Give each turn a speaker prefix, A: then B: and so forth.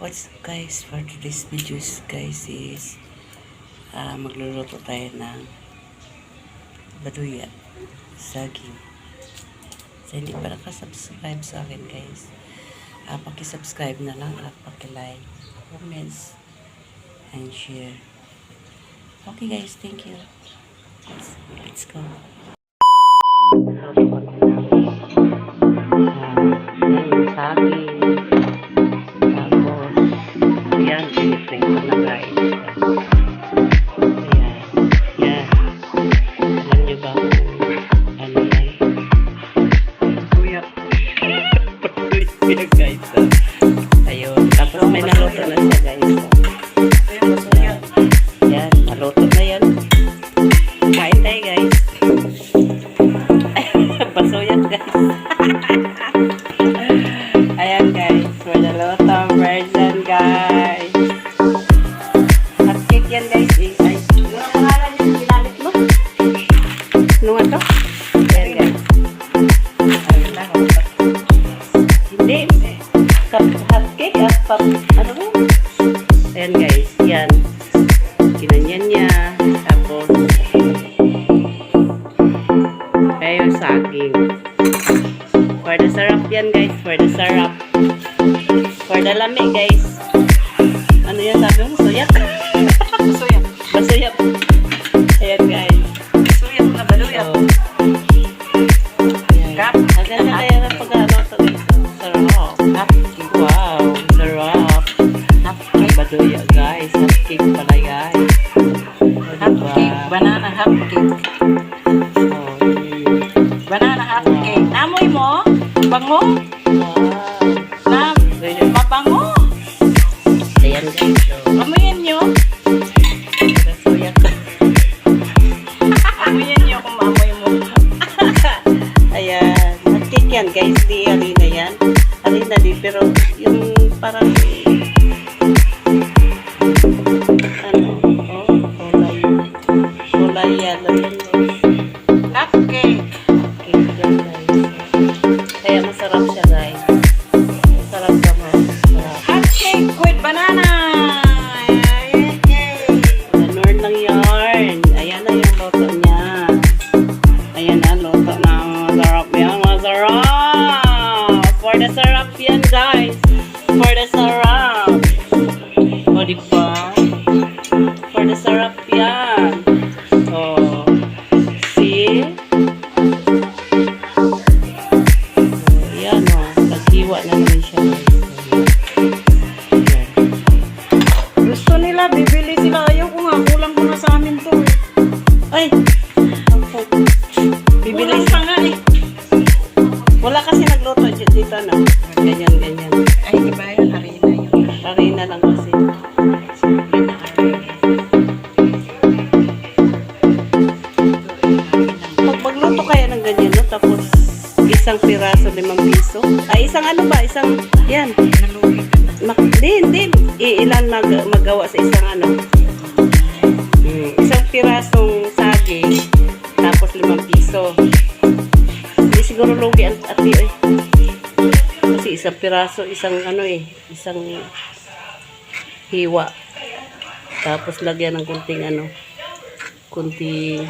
A: What's up guys, for today's videos guys is magluluto tayo ng baduya saging. So hindi pa nakasubscribe sa akin guys, pakisubscribe na lang at pakilike, comments and share. Okay guys, thank you. Let's go. Yan yung saging. Ayan, sinipring ko na guys. Ayan. Yan. Alam nyo ba kung ano yan? Kuya. Patuloy guys. Ayun. Tapos may naluto na siya guys. Ayan. Yan. Naluto na yan. Kain tayo guys. Pasuyan guys. Ayan guys. For the luto version guys. Yan guys, ay, yung pangalan yung ginamit mo? Ano nga to? Yan guys. Ayun na. Hindi. Hotcake at ano mo? Ayan guys, yan. Kinanyan niya. Tapos, ayun saging. For the syrup yan guys, for the syrup. For the lami guys. Ano yan sabi mo? Soyak? Basuyap. Basuyap. Ayan guys. Basuyap na baluya. Kap. Hanggang na kaya na pag-ano ito guys. Sarap. Wow. Sarap. Baluya guys. Hotcake pala guys. Hotcake. Banana hotcake. Banana hotcake. Amoy mo? Bango? Wow. Mabango. Ayan guys. Amoyin nyo. Amoyin nyo kung maamoy mo. Ayan. Hotcake yan guys. Di harina yan. Harina di. Pero yung parang ano. Oh. Kulay yellow yan guys. Hotcake. Hotcake yan guys. Kaya masarap siya guys. Masarap naman. Hotcake with banana. For the syrup yan guys. For the syrup. O diba? For the syrup yan. O. See? O, yan o. Naghiwa na naman siya guys. Gusto nila, bibili sila. Ayaw ko nga. Kulang ko na sa amin to. Ay! Bibili pa nga eh. Wala kasi nagluto dito na. Ganyan, ganyan. Ay, iba yun. Harina yun. Harina lang kasi. Pag magluto kaya ng ganyan, no? Tapos isang piraso, 5 piso. Ay, isang ano ba? Isang, yan. Hindi. Ilan magawa sa isang ano. Isang pirasong saging. Tapos 5 piso. Siguro lugi at eh. Kasi isang piraso, isang ano eh, isang hiwa. Tapos lagyan ng kunting ano, kunting